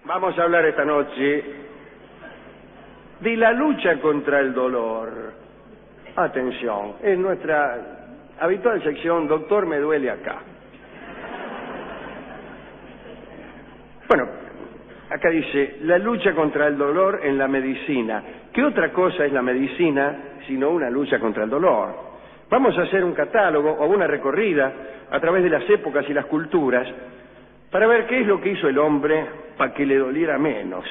Vamos a hablar esta noche de la lucha contra el dolor. Atención, es nuestra habitual sección Doctor me duele acá. Bueno, acá dice, la lucha contra el dolor en la medicina. ¿Qué otra cosa es la medicina sino una lucha contra el dolor? Vamos a hacer un catálogo o una recorrida a través de las épocas y las culturas para ver qué es lo que hizo el hombre para que le doliera menos.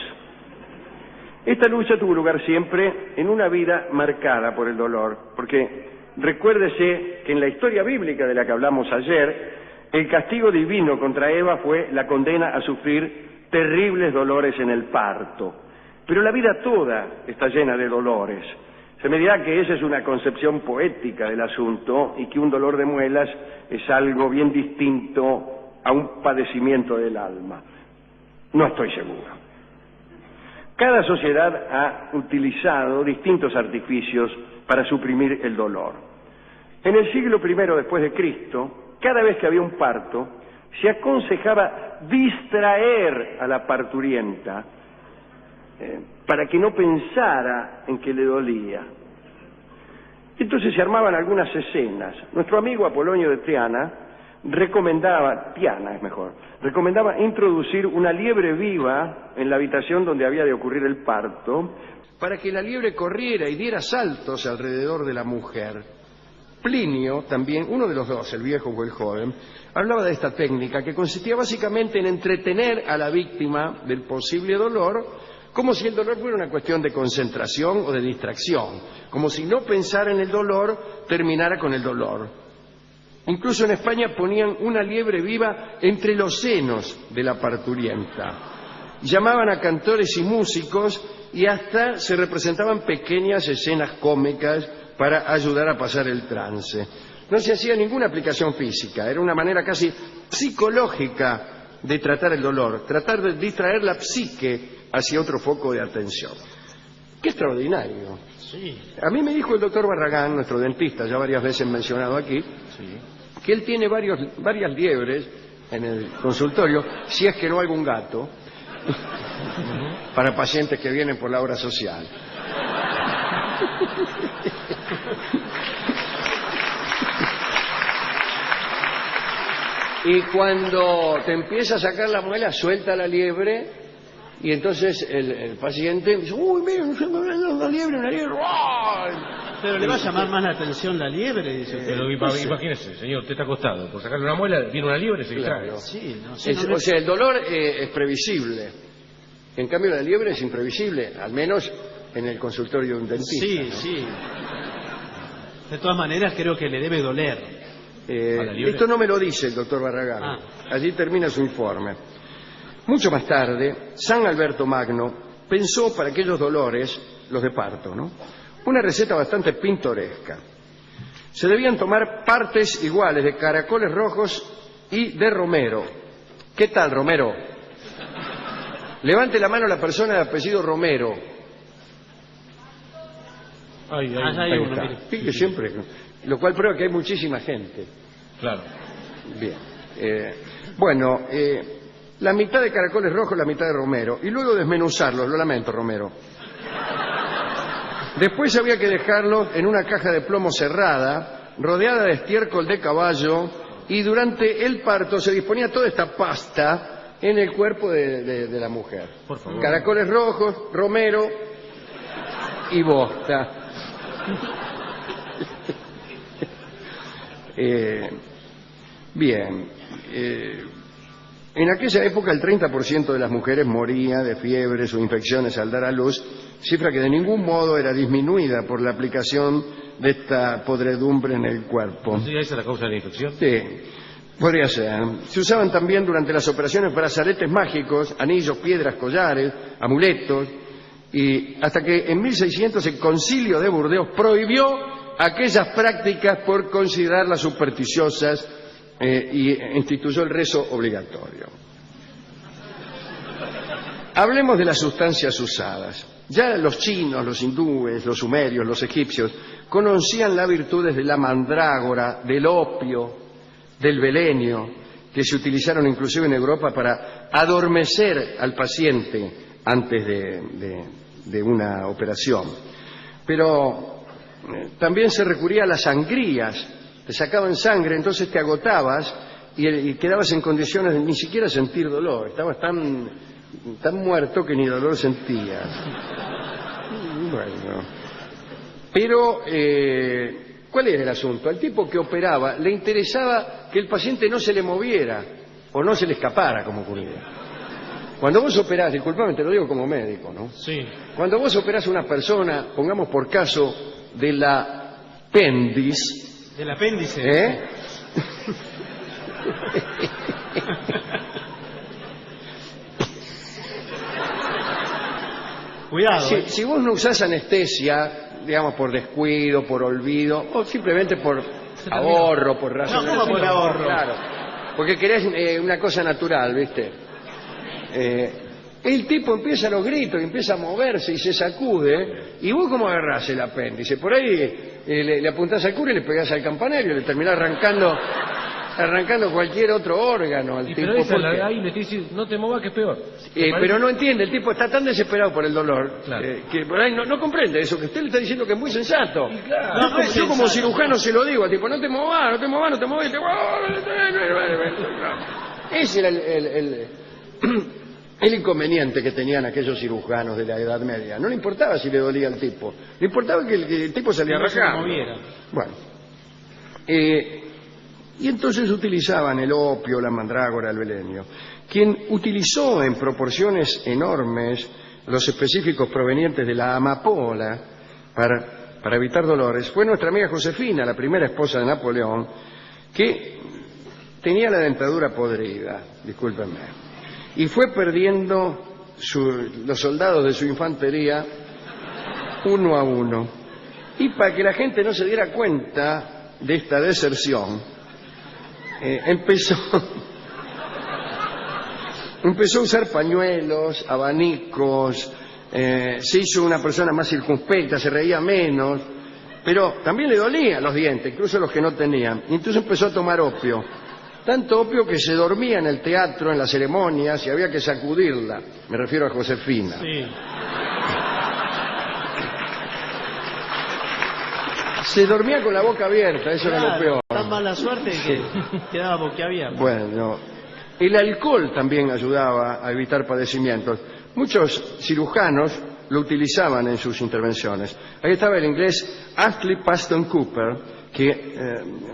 Esta lucha tuvo lugar siempre en una vida marcada por el dolor, porque recuérdese que en la historia bíblica de la que hablamos ayer, el castigo divino contra Eva fue la condena a sufrir terribles dolores en el parto. Pero la vida toda está llena de dolores. Se me dirá que esa es una concepción poética del asunto y que un dolor de muelas es algo bien distinto a un padecimiento del alma. No estoy seguro. Cada sociedad ha utilizado distintos artificios para suprimir el dolor. En el siglo I después de Cristo, cada vez que había un parto, se aconsejaba distraer a la parturienta para que no pensara en que le dolía. Entonces se armaban algunas escenas. Nuestro amigo Apolonio de Tiana recomendaba introducir una liebre viva en la habitación donde había de ocurrir el parto, para que la liebre corriera y diera saltos alrededor de la mujer. Plinio también, uno de los dos, el viejo o el joven, hablaba de esta técnica que consistía básicamente en entretener a la víctima del posible dolor, como si el dolor fuera una cuestión de concentración o de distracción, como si no pensar en el dolor terminara con el dolor. Incluso en España ponían una liebre viva entre los senos de la parturienta. Llamaban a cantores y músicos y hasta se representaban pequeñas escenas cómicas para ayudar a pasar el trance. No se hacía ninguna aplicación física, era una manera casi psicológica de tratar el dolor, tratar de distraer la psique hacia otro foco de atención. ¡Qué extraordinario! Sí. A mí me dijo el doctor Barragán, nuestro dentista, ya varias veces mencionado aquí, que él tiene varias liebres en el consultorio, si es que no algún gato, para pacientes que vienen por la obra social. Y cuando te empieza a sacar la muela, suelta la liebre. Y entonces el paciente dice, uy, mira, una liebre. ¡Oh! Pero le va a llamar más la atención la liebre, dice usted. Pero imagínese, señor, usted está acostado. Por sacarle una muela, viene una liebre, se distrae. Claro. Sí, no O sea, el dolor es previsible. En cambio, la liebre es imprevisible, al menos en el consultorio de un dentista. Sí, ¿no? sí. De todas maneras, creo que le debe doler. Esto no me lo dice el doctor Barragán. Allí termina su informe. Mucho más tarde, San Alberto Magno pensó para aquellos dolores, los de parto, ¿no?, una receta bastante pintoresca. Se debían tomar partes iguales de caracoles rojos y de romero. ¿Qué tal, Romero? Levante la mano la persona de apellido Romero. Ahí Hay uno, está. mire. Fíjese siempre, lo cual prueba que hay muchísima gente. Claro. Bien. La mitad de caracoles rojos, la mitad de romero. Y luego desmenuzarlos, lo lamento, Romero. Después había que dejarlos en una caja de plomo cerrada, rodeada de estiércol de caballo, y durante el parto se disponía toda esta pasta en el cuerpo de la mujer. Por favor. Caracoles rojos, romero y bosta. En aquella época el 30% de las mujeres moría de fiebres o infecciones al dar a luz, cifra que de ningún modo era disminuida por la aplicación de esta podredumbre en el cuerpo. ¿Sí, esa es la causa de la infección? Sí, podría ser. Se usaban también durante las operaciones brazaletes mágicos, anillos, piedras, collares, amuletos, y hasta que en 1600 el Concilio de Burdeos prohibió aquellas prácticas por considerarlas supersticiosas y instituyó el rezo obligatorio. Hablemos de las sustancias usadas. Ya los chinos, los hindúes, los sumerios, los egipcios conocían las virtudes de la mandrágora, del opio, del belenio, que se utilizaron inclusive en Europa para adormecer al paciente antes de una operación. Pero también se recurría a las sangrías, te sacaban sangre, entonces te agotabas y quedabas en condiciones de ni siquiera sentir dolor, estabas tan muerto que ni dolor sentías. Bueno, pero ¿cuál era el asunto? Al tipo que operaba le interesaba que el paciente no se le moviera o no se le escapara, como ocurría. Cuando vos operás, disculpame, te lo digo como médico, ¿no? Sí. Cuando vos operás a una persona, pongamos por caso de la apéndice. Del apéndice. Cuidado. Si vos no usás anestesia, digamos por descuido, por olvido, o simplemente por ahorro, por razón. No, ¿cómo por ahorro? Claro, porque querés una cosa natural, ¿viste? El tipo empieza a los gritos, empieza a moverse y se sacude, y vos cómo agarrás el apéndice. Por ahí le apuntás al cura y le pegás al campanario y le terminás arrancando cualquier otro órgano al tipo. Pero ahí le dice, no te movas que es peor. Pero no entiende, el tipo está tan desesperado por el dolor, claro, que por ahí no comprende eso, que usted le está diciendo que es muy sensato. Claro. Yo como cirujano se lo digo al tipo, no te movas. Ese era el inconveniente que tenían aquellos cirujanos de la Edad Media. No le importaba si le dolía al tipo, le importaba que el tipo salía rajado. Bueno, y entonces utilizaban el opio, la mandrágora, el belenio. Quien utilizó en proporciones enormes los específicos provenientes de la amapola para evitar dolores fue nuestra amiga Josefina, la primera esposa de Napoleón, que tenía la dentadura podrida, discúlpenme, y fue perdiendo los soldados de su infantería uno a uno. Y para que la gente no se diera cuenta de esta deserción, empezó a usar pañuelos, abanicos, se hizo una persona más circunspecta, se reía menos, pero también le dolían los dientes, incluso los que no tenían. Y entonces empezó a tomar opio. Tanto opio que se dormía en el teatro, en las ceremonias, y había que sacudirla. Me refiero a Josefina. Sí. Se dormía con la boca abierta, eso Claro, era lo peor. Tan mala suerte que quedaba boquiabierta. Bueno, el alcohol también ayudaba a evitar padecimientos. Muchos cirujanos lo utilizaban en sus intervenciones. Ahí estaba el inglés Astley Paston Cooper, que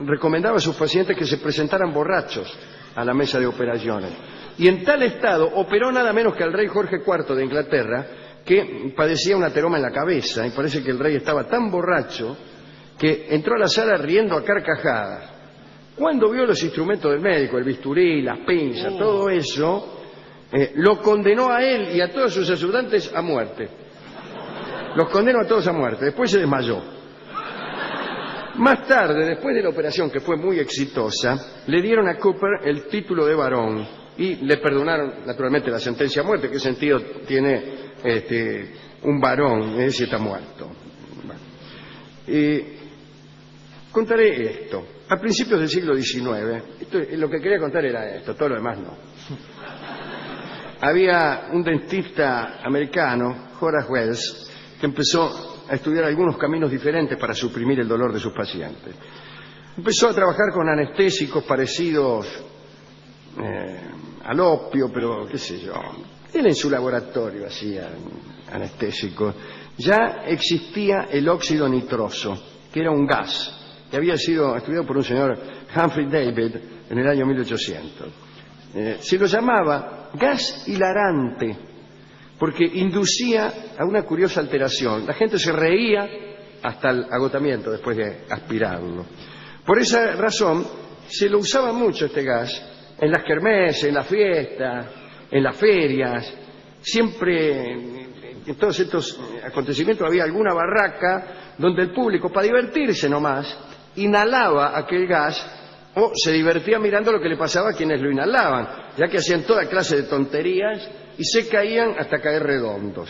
recomendaba a sus pacientes que se presentaran borrachos a la mesa de operaciones. Y en tal estado operó nada menos que al rey Jorge IV de Inglaterra, que padecía un ateroma en la cabeza, y parece que el rey estaba tan borracho que entró a la sala riendo a carcajadas. Cuando vio los instrumentos del médico, el bisturí, las pinzas, todo eso, lo condenó a él y a todos sus ayudantes a muerte. Los condenó a todos a muerte. Después se desmayó. Más tarde, después de la operación, que fue muy exitosa, le dieron a Cooper el título de barón y le perdonaron, naturalmente, la sentencia a muerte. ¿Qué sentido tiene un varón si está muerto? Bueno. Contaré esto. A principios del siglo XIX, lo que quería contar era esto, todo lo demás no. Había un dentista americano, Horace Wells, que empezó a estudiar algunos caminos diferentes para suprimir el dolor de sus pacientes. Empezó a trabajar con anestésicos parecidos al opio, pero qué sé yo. Él en su laboratorio hacía anestésicos. Ya existía el óxido nitroso, que era un gas, que había sido estudiado por un señor Humphrey David en el año 1800. Se lo llamaba gas hilarante, porque inducía a una curiosa alteración. La gente se reía hasta el agotamiento después de aspirarlo. Por esa razón, se lo usaba mucho este gas en las kermeses, en las fiestas, en las ferias. Siempre en todos estos acontecimientos había alguna barraca donde el público, para divertirse nomás, inhalaba aquel gas o se divertía mirando lo que le pasaba a quienes lo inhalaban, ya que hacían toda clase de tonterías y se caían hasta caer redondos.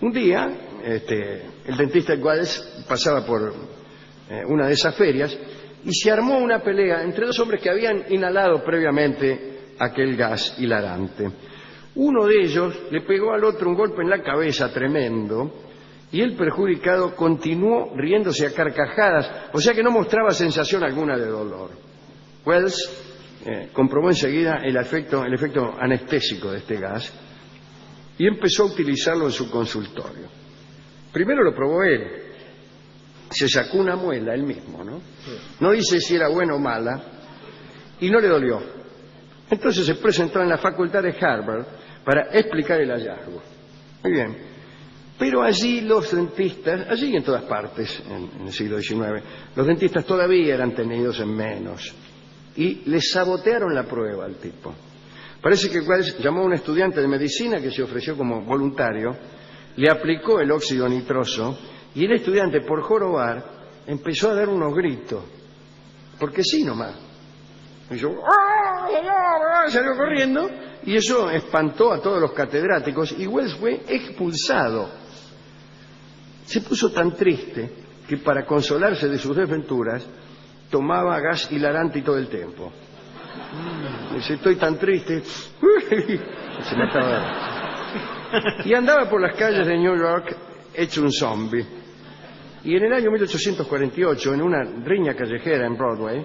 Un día, el dentista Wells pasaba por una de esas ferias y se armó una pelea entre dos hombres que habían inhalado previamente aquel gas hilarante. Uno de ellos le pegó al otro un golpe en la cabeza tremendo y el perjudicado continuó riéndose a carcajadas, o sea que no mostraba sensación alguna de dolor. Wells comprobó enseguida el efecto anestésico de este gas y empezó a utilizarlo en su consultorio. Primero lo probó él, se sacó una muela él mismo, ¿no? No dice si era buena o mala, y no le dolió. Entonces se presentó en la facultad de Harvard para explicar el hallazgo. Muy bien. Pero allí los dentistas, allí y en todas partes en el siglo XIX, los dentistas todavía eran tenidos en menos y le sabotearon la prueba al tipo. Parece que Wells llamó a un estudiante de medicina que se ofreció como voluntario, le aplicó el óxido nitroso y el estudiante, por jorobar, empezó a dar unos gritos. Porque sí nomás. Y yo, salió corriendo y eso espantó a todos los catedráticos y Wells fue expulsado. Se puso tan triste que para consolarse de sus desventuras tomaba gas hilarante todo el tiempo. Dice, estoy tan triste. Se me estaba... Y andaba por las calles de New York hecho un zombie. Y en el año 1848, en una riña callejera en Broadway,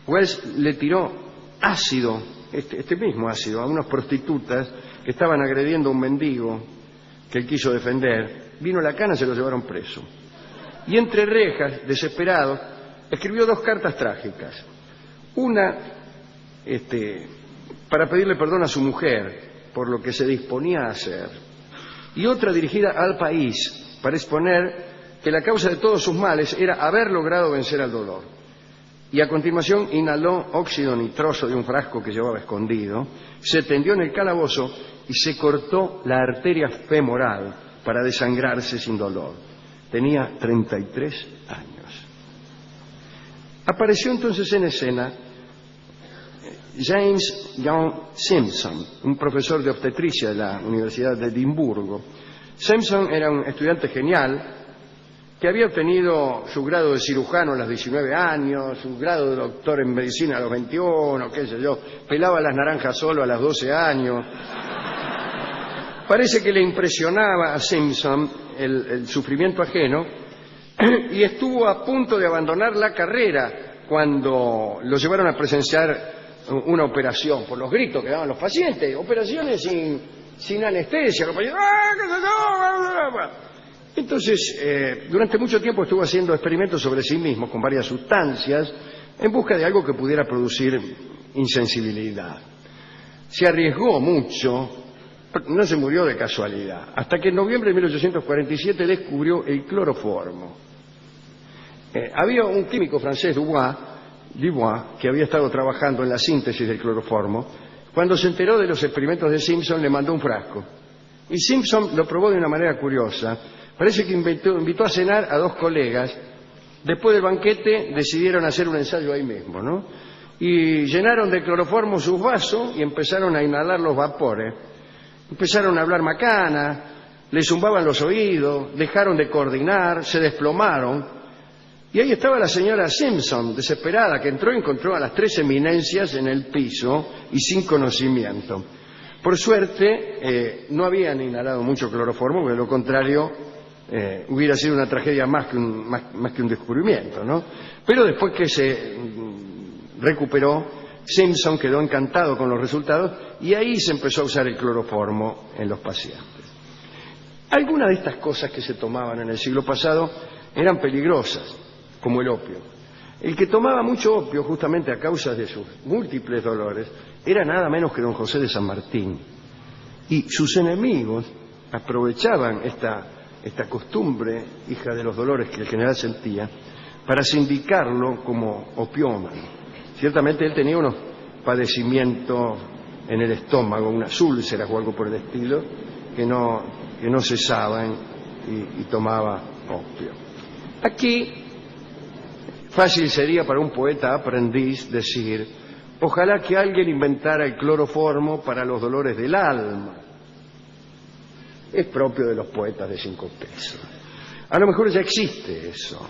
Wells le tiró ácido, este mismo ácido, a unas prostitutas que estaban agrediendo a un mendigo que él quiso defender. Vino la cana, se lo llevaron preso. Y entre rejas, desesperado, escribió 2 cartas trágicas. Una, para pedirle perdón a su mujer por lo que se disponía a hacer. Y otra dirigida al país, para exponer que la causa de todos sus males era haber logrado vencer al dolor. Y a continuación inhaló óxido nitroso de un frasco que llevaba escondido, se tendió en el calabozo y se cortó la arteria femoral para desangrarse sin dolor. Tenía 33 años. Apareció entonces en escena James Young Simpson, un profesor de obstetricia de la Universidad de Edimburgo. Simpson era un estudiante genial que había obtenido su grado de cirujano a los 19 años, su grado de doctor en medicina a los 21, qué sé yo, pelaba las naranjas solo a los 12 años. Parece que le impresionaba a Simpson el sufrimiento ajeno y estuvo a punto de abandonar la carrera cuando lo llevaron a presenciar una operación, por los gritos que daban los pacientes, operaciones sin anestesia. Entonces, durante mucho tiempo estuvo haciendo experimentos sobre sí mismo con varias sustancias en busca de algo que pudiera producir insensibilidad. Se arriesgó mucho, no se murió de casualidad, hasta que en noviembre de 1847 descubrió el cloroformo. Había un químico francés, Dubois, que había estado trabajando en la síntesis del cloroformo. Cuando se enteró de los experimentos de Simpson, le mandó un frasco. Y Simpson lo probó de una manera curiosa. Parece que invitó a cenar a 2 colegas. Después del banquete decidieron hacer un ensayo ahí mismo, ¿no? Y llenaron de cloroformo sus vasos y empezaron a inhalar los vapores. Empezaron a hablar macana, les zumbaban los oídos, dejaron de coordinar, se desplomaron. Y ahí estaba la señora Simpson, desesperada, que entró y encontró a las 3 eminencias en el piso y sin conocimiento. Por suerte, no habían inhalado mucho cloroformo, porque de lo contrario hubiera sido una tragedia más que un descubrimiento, ¿no? Pero después que se recuperó, Simpson quedó encantado con los resultados y ahí se empezó a usar el cloroformo en los pacientes. Algunas de estas cosas que se tomaban en el siglo pasado eran peligrosas, como el opio. El que tomaba mucho opio, justamente a causa de sus múltiples dolores, era nada menos que don José de San Martín. Y sus enemigos aprovechaban esta costumbre, hija de los dolores que el general sentía, para sindicarlo como opiómano. Ciertamente él tenía unos padecimientos en el estómago, unas úlceras o algo por el estilo, que no cesaban y tomaba opio. Aquí fácil sería para un poeta aprendiz decir, ojalá que alguien inventara el cloroformo para los dolores del alma. Es propio de los poetas de 5 pesos. A lo mejor ya existe eso.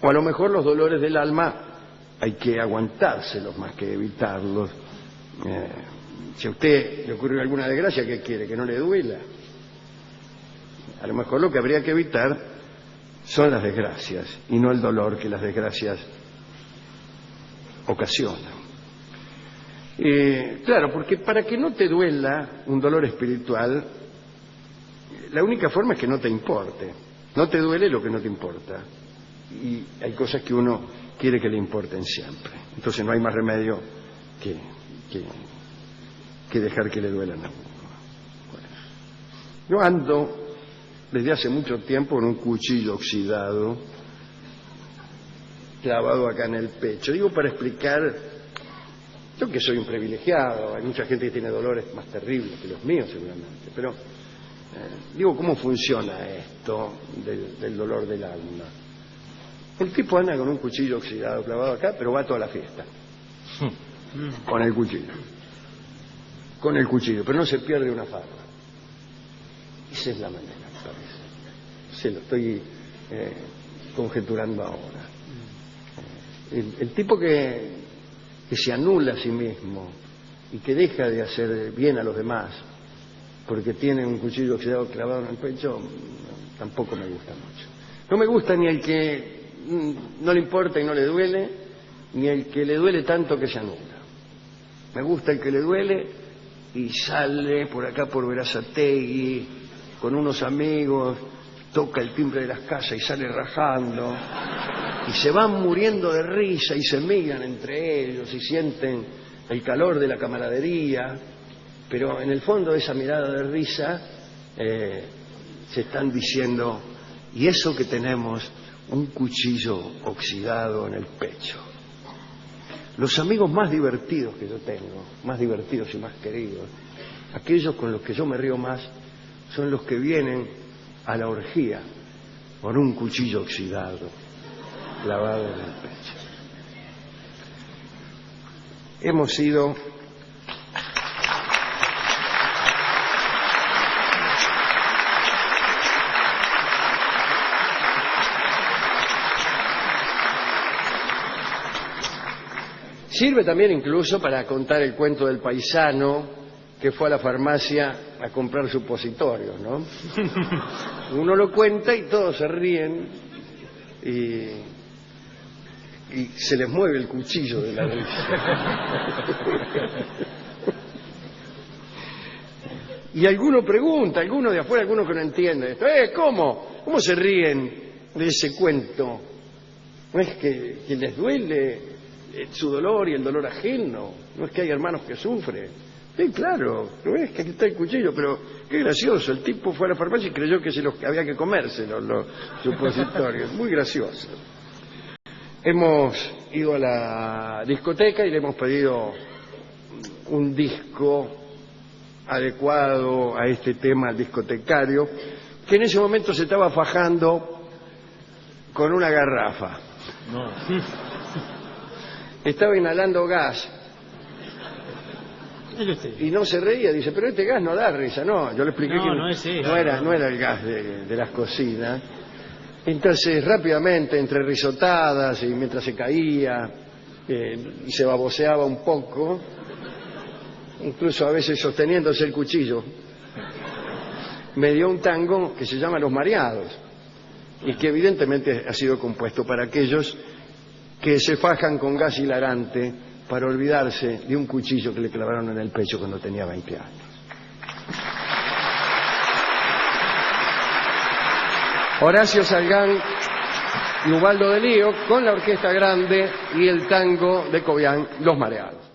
O a lo mejor los dolores del alma hay que aguantárselos más que evitarlos. Si a usted le ocurrió alguna desgracia, ¿qué quiere? ¿Que no le duela? A lo mejor lo que habría que evitar son las desgracias y no el dolor que las desgracias ocasionan. Claro, porque para que no te duela un dolor espiritual, la única forma es que no te importe. No te duele lo que no te importa. Y hay cosas que uno quiere que le importen siempre. Entonces no hay más remedio que dejar que le duelan a uno. Bueno, yo ando desde hace mucho tiempo con un cuchillo oxidado clavado acá en el pecho. Digo para explicar, yo que soy un privilegiado, hay mucha gente que tiene dolores más terribles que los míos seguramente, pero digo cómo funciona esto del dolor del alma. El tipo anda con un cuchillo oxidado clavado acá, pero va a toda la fiesta. Con el cuchillo. Con el cuchillo, pero no se pierde una farra. Esa es la manera, me parece. Se lo estoy conjeturando ahora. El tipo que se anula a sí mismo y que deja de hacer bien a los demás porque tiene un cuchillo oxidado clavado en el pecho, tampoco me gusta mucho. No me gusta ni el que no le importa y no le duele, ni el que le duele tanto que se anula. Me gusta el que le duele y sale por acá por Verazategui con unos amigos, toca el timbre de las casas y sale rajando, y se van muriendo de risa y se miran entre ellos y sienten el calor de la camaradería, pero en el fondo de esa mirada de risa se están diciendo, y eso que tenemos un cuchillo oxidado en el pecho. Los amigos más divertidos que yo tengo, más divertidos y más queridos, aquellos con los que yo me río más, son los que vienen a la orgía con un cuchillo oxidado clavado en el pecho. Hemos sido sirve también incluso para contar el cuento del paisano que fue a la farmacia a comprar supositorios, ¿no? Uno lo cuenta y todos se ríen y se les mueve el cuchillo de la risa. Y alguno pregunta, alguno de afuera, alguno que no entiende esto, ¿cómo? ¿Cómo se ríen de ese cuento? ¿No es que les duele su dolor y el dolor ajeno? ¿No es que hay hermanos que sufren? Sí, claro, ¿no es que aquí está el cuchillo? Pero qué gracioso, el tipo fue a la farmacia y creyó que había que comerse los supositorios. Muy gracioso. Hemos ido a la discoteca y le hemos pedido un disco adecuado a este tema discotecario, que en ese momento se estaba fajando con una garrafa. No. Estaba inhalando gas. Y no se reía, dice, pero este gas no da risa. No, yo le expliqué que no era el gas de las cocinas. Entonces, rápidamente, entre risotadas y mientras se caía y se baboseaba un poco, incluso a veces sosteniéndose el cuchillo, me dio un tango que se llama Los Mareados, y que evidentemente ha sido compuesto para aquellos que se fajan con gas hilarante para olvidarse de un cuchillo que le clavaron en el pecho cuando tenía 20 años. Horacio Salgán y Ubaldo de Lío con la Orquesta Grande y el tango de Cobián, Los Mareados.